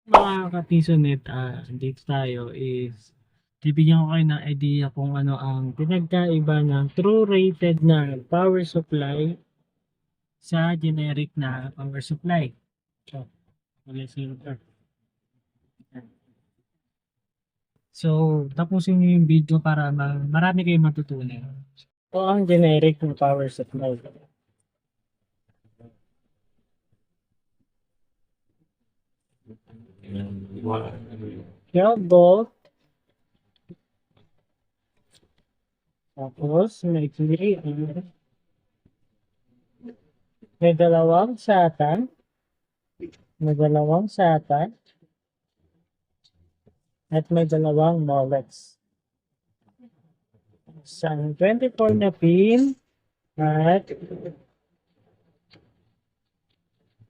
Mga ka-Pisonet, dito tayo is bibigyan ko kayo ng idea kung ano ang pinagkaiba ng true rated na power supply sa generic na power supply. So, wala filter. So, tapusin niyo yung video para marami kayong matutunan. So, ang generic na power supply. 12 volt, tapos may dalawang satan, at may dalawang molex. Isang 24 na pin at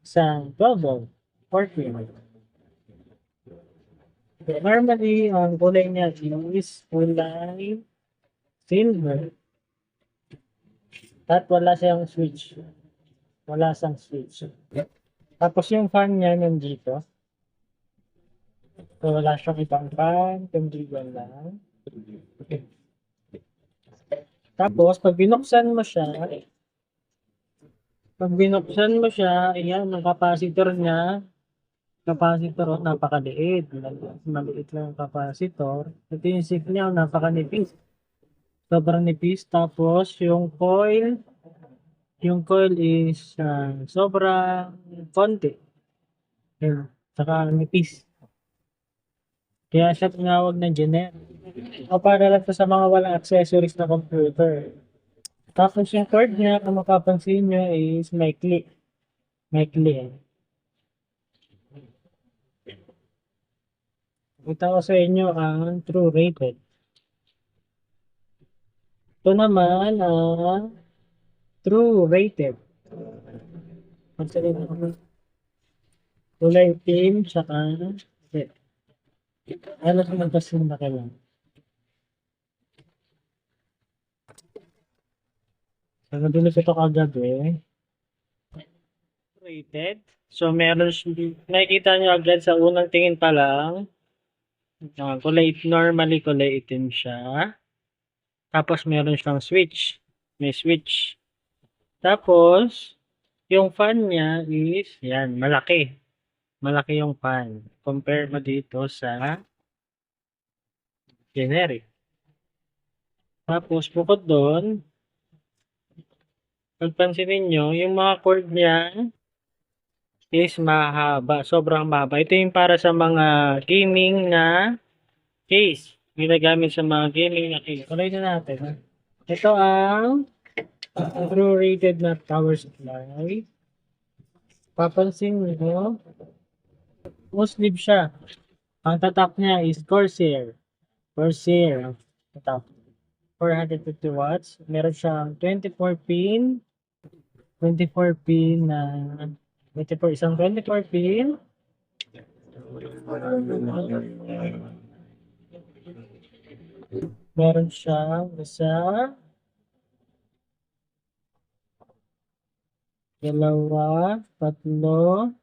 isang 12 volt 4 pin. So, normally, ang kulay niya is kulay silver at wala siyang switch. Wala siyang switch. Tapos yung fan niya nandito. So, wala siyang ibang fan, kundi lang. Tapos, pag binuksan mo siya, ayan, ang capacitor niya, capacitor, napakaliit. Maliit lang ang capacitor. Ito yung signal, napakanipis. Sobrang nipis. Tapos, yung coil is sobrang konti. Ayan, saka nipis. Kaya siya tinawag na generic. O para lang to sa mga walang accessories na computer. Tapos yung cord niya, kung mapapansin nyo, is maikli. Maikli. Ito ko sa inyo ang true rated. Ito naman ang true rated. Pagsalin ako. Kulay team, tsaka red. Ano sa magkasin na kailan? Ang nabilis ito kagabi. Rated. So, nakikita nyo agad sa unang tingin pa lang. Normally kulay itim siya. Tapos, meron siyang switch. May switch. Tapos, yung fan niya is, yan, malaki. Malaki yung fan. Compare mo dito sa generic. Tapos, bukod doon, pagpansinin nyo, yung mga cord niya is mahaba. Sobrang mahaba. Ito yung para sa mga gaming na case. Ginagamit sa mga gaming na case. Tuloy na natin. Ito ang true rated na power supply. Papansin nyo, full sleeve siya. Ang tatak niya is Corsair. Corsair. Tatak. 450 watts. Meron siyang 24 pin. 24 pin na 24 pin. Meron siyang isa, dalawa, tatlo,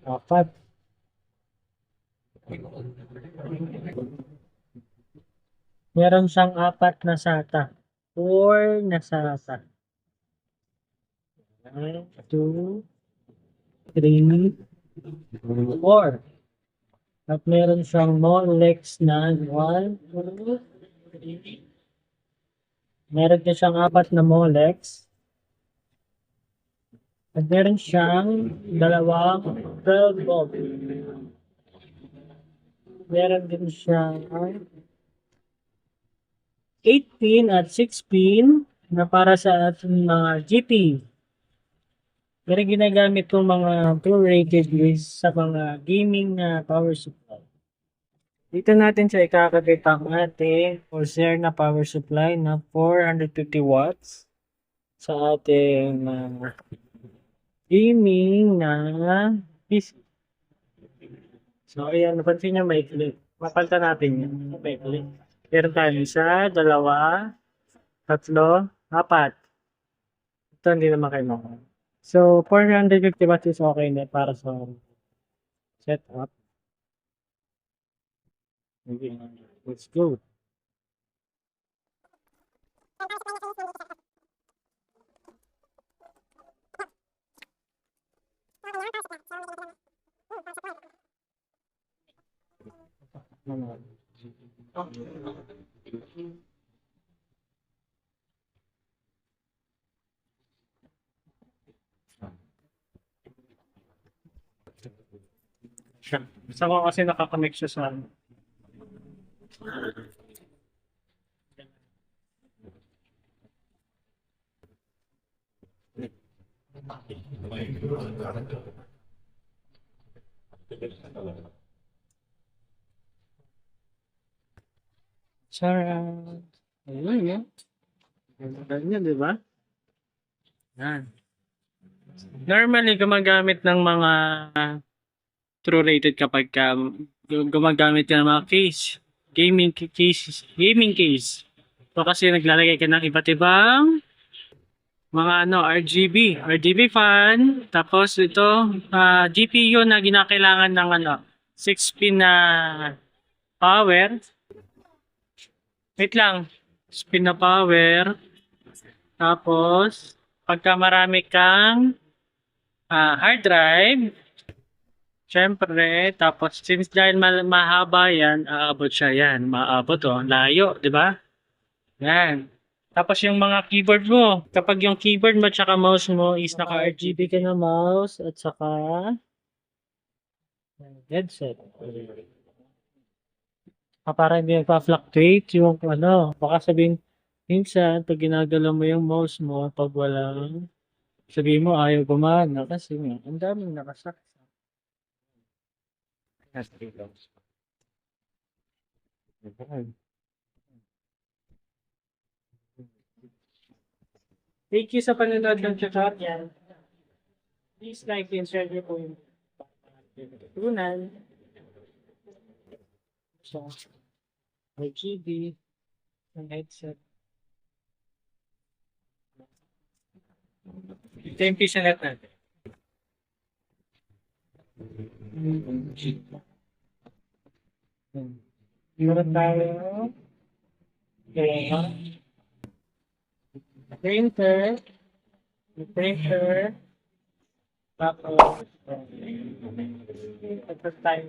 apat. Meron siyang apat na SATA. 4 na SATA. 1, 2, 3, 4. At meron siyang Molex na 1, 2, 3. Meron din siyang apat na Molex. At meron siyang dalawang 12 volt. Meron din siyang 8 pin at 6 pin na para sa ating mga GPU. Pero ginagamit ko mga true rated is sa mga gaming na power supply. Dito natin siya ikakabit ang ating Corsair na power supply na 450 watts sa ating gaming na PC. So, ayan, napansin niyo may clip. Mapalitan natin yun. May clip. Meron tayo isa, dalawa, tatlo, apat. Ito hindi naman kailangan. So, 450 watts is okay na para sa setup. Okay, let's go. Gusto ko kasi nakakonect siya sa ano. Charot. Ayun yan. Ganyan, di ba? Yan. Normally, gumagamit ng mga true rated kapag gumagamit ka ng mga case. Gaming case. So kasi naglalagay ka ng iba't ibang mga RGB fan. Tapos ito, GPU na ginakailangan ng 6 pin na power. Wait lang. 6 pin na power. Tapos, pagka marami kang hard drive, syempre, tapos since dahil mahaba yan, aabot siya yan. Maabot layo, di ba? Yan. Tapos yung mga keyboard mo, kapag yung keyboard mo tsaka mouse mo is naka-RGB ka na mouse at saka headset. Para hindi nagpa-fluctuate yung baka sabihin, minsan pag ginagalaw mo yung mouse mo, pag walang, sabihin mo ayaw gumana kasi nga, ang daming nakasaksa. Thank you sa panonood ng tutorial. Please like and share po yung tutunan. So, RGB, ng headset. Ito yung piece net natin. Meron tayo printer, tapos tayo